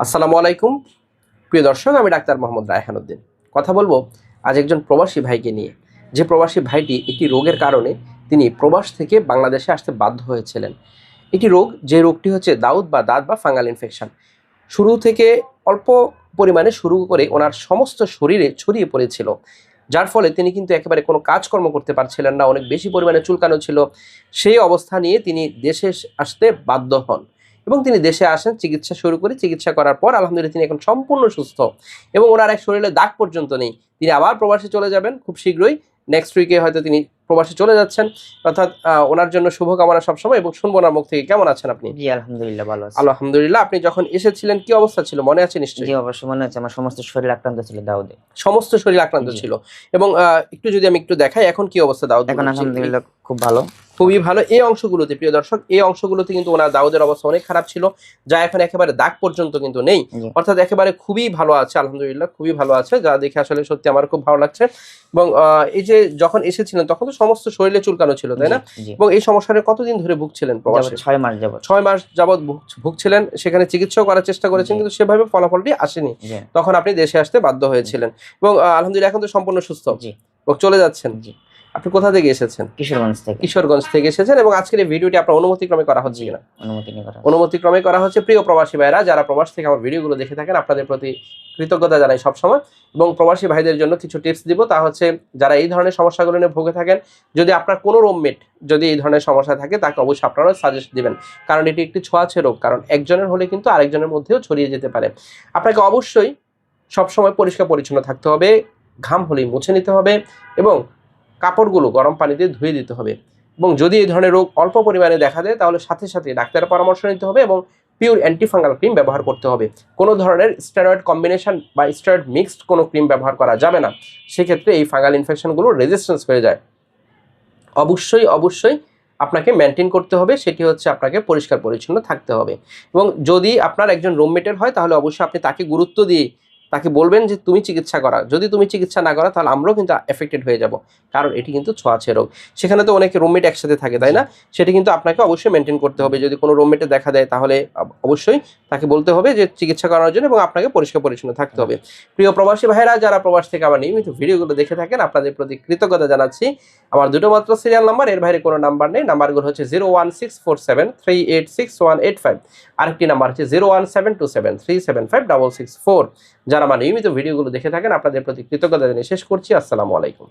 আসসালামু আলাইকুম প্রিয় দর্শক, আমি ডাক্তার মোহাম্মদ রায়হান উদ্দিন। কথা বলবো আজ একজন প্রবাসী ভাইকে নিয়ে, যে প্রবাসী ভাইটি একটি রোগের কারণে তিনি প্রবাস থেকে বাংলাদেশে আসতে বাধ্য হয়েছিলেন। একটি রোগ, যে রোগটি হচ্ছে দাউদ বা দাঁত বা ফাঙ্গাল ইনফেকশন। শুরু থেকে অল্প পরিমাণে শুরু করে ওনার সমস্ত শরীরে ছড়িয়ে পড়েছিল, যার ফলে তিনি কিন্তু একেবারে কোনো কাজকর্ম করতে পারছিলেন না, অনেক বেশি পরিমাণে চুলকানো ছিল। সেই অবস্থা নিয়ে তিনি দেশে আসতে বাধ্য হন এবং তিনি দেশে আসেন, চিকিৎসা শুরু করে চিকিৎসা করার পর আলহামদুলিল্লাহ তিনি এখন সম্পূর্ণ সুস্থ এবং ওনার এক শরীরে দাগ পর্যন্ত নেই। তিনি আবার প্রবাসে চলে যাবেন খুব শীঘ্রই, নেক্সট উইকে হয়তো তিনি প্রবাসে চলে যাচ্ছেন। অর্থাৎ ওনার জন্য শুভকামনা সবসময়। এবং শুনবো ওনার মুখ থেকে। কেমন আছেন আপনি? জি আলহামদুলিল্লাহ ভালো আছি। আলহামদুলিল্লাহ। আপনি যখন এসেছিলেন কি অবস্থা ছিল মনে আছে নিশ্চয়ই? জি অবশ্যই মনে আছে, আমার সমস্ত শরীর আক্রান্ত ছিল দাউদে। সমস্ত শরীর আক্রান্ত জি। ছিল। এবং একটু যদি আমি একটু দেখাই এখন কি অবস্থা দাউদ? এখন আলহামদুলিল্লাহ খুব ভালো। খুবই ভালো। এই অংশগুলোতে প্রিয় দর্শক, এই অংশগুলোতে কিন্তু ওনার দাউদের অবস্থা অনেক খারাপ ছিল, যা এখন একেবারে দাগ পর্যন্ত কিন্তু নেই। জি অর্থাৎ একেবারে খুবই ভালো আছে, আলহামদুলিল্লাহ খুবই ভালো আছে, যা দেখে আসলে সত্যি আমার খুব ভালো লাগছে। এবং এই যে যখন এসেছিলেন তখন তো সমস্ত শরীরে চুলকানো ছিল, তাই না? জি এবং এই সমস্যাটা কতদিন ধরে ভুগছিলেন প্রবাসে? 6 মাস যাবত। 6 মাস যাবৎ ভুগছিলেন। সেখানে চিকিৎসাও করার চেষ্টা করেছেন, জি। কিন্তু সেভাবে ফলাফলটি আসেনি। জি তখন আপনি দেশে আসতে বাধ্য হয়েছিলেন এবং আলহামদুলিল্লাহ এখন তো সম্পূর্ণ সুস্থ জি এবং চলে যাচ্ছেন। জি আপনি কোথা থেকে এসেছেন? কিশোরগঞ্জ থেকে। কিশোরগঞ্জ থেকে এসেছেন এবং আজকের এই ভিডিওটি আপনার অনুমতিক্রমে করা হচ্ছে জি কিনা? অনুমতি নিয়ে করা। অনুমতিক্রমে করা হচ্ছে। প্রিয় প্রবাসী ভাইরা, যারা প্রবাস থেকে আমার ভিডিওগুলো দেখে থাকেন, আপনাদের প্রতি কৃতজ্ঞতা জানাই সবসময়। এবং প্রবাসী ভাইদের জন্য কিছু টিপস দিব, তা হচ্ছে যারা এই ধরনের সমস্যাগুলো নিয়ে ভুগে থাকেন, যদি আপনার কোনো রুমমেট যদি এই ধরনের সমস্যা থাকে, তাকে অবশ্যই আপনারা সাজেস্ট দিবেন, কারণ এটি একটি ছোঁয়াচে রোগ। কারণ একজনের হলে কিন্তু আরেকজনের মধ্যেও ছড়িয়ে যেতে পারে। আপনাকে অবশ্যই সবসময় পরিষ্কার পরিচ্ছন্ন থাকতে হবে, ঘাম হলেই মুছে নিতে হবে এবং কাপড়গুলো গরম পানি দিয়ে ধুয়ে দিতে হবে। এবং যদি এই ধরনের রোগ অল্প পরিমাণে দেখা দেয়, তাহলে সাথে সাথে ডাক্তারের পরামর্শ নিতে হবে এবং পিওর অ্যান্টিফাঙ্গাল ক্রিম ব্যবহার করতে হবে। কোনো ধরনের স্টেরয়েড কম্বিনেশন বা স্টেরয়েড মিক্সড কোনো ক্রিম ব্যবহার করা যাবে না, সেক্ষেত্রে এই ফাঙ্গাল ইনফেকশনগুলো রেজিস্ট্যান্স হয়ে যায়। অবশ্যই আপনাকে মেনটেন করতে হবে, সেটি হচ্ছে আপনাকে পরিষ্কার পরিচ্ছন্ন থাকতে হবে। এবং যদি আপনার একজন রুমমেটের হয়, তাহলে অবশ্যই আপনি তাকে গুরুত্ব দিয়ে তাকে বলবেন যে তুমি চিকিৎসা করা। যদি তুমি চিকিৎসা না করা, তাহলে আমরাও কিন্তু এফেক্টেড হয়ে যাব, কারণ এটি কিন্তু ছোঁয়াচে রোগ। সেখানে তো অনেকে রুমমেট একসাথে থাকে, তাই না? সেটি কিন্তু আপনাকে অবশ্যই মেনটেন করতে হবে। যদি কোনো রুমমেটে দেখা দেয়, তাহলে অবশ্যই তাকে বলতে হবে যে চিকিৎসা করানোর জন্য, এবং আপনাকে পরিষ্কার পরিচ্ছন্ন থাকতে হবে। প্রিয় প্রবাসী ভাইরা, যারা প্রবাস থেকে আমার নিয়মিত ভিডিওগুলো দেখে থাকেন, আপনাদের প্রতি কৃতজ্ঞতা জানাচ্ছি। আমার দুটো মাত্র সিরিয়াল নাম্বার, এর বাইরে কোনো নাম্বার নেই। নাম্বারগুলো হচ্ছে 01647386185, আরেকটি নাম্বার হচ্ছে 01727375664। যারা আমার নিয়মিত ভিডিওগুলো দেখে থাকেন, আপনাদের প্রতি কৃতজ্ঞতা জানিয়ে শেষ করছি। আসসালামু আলাইকুম।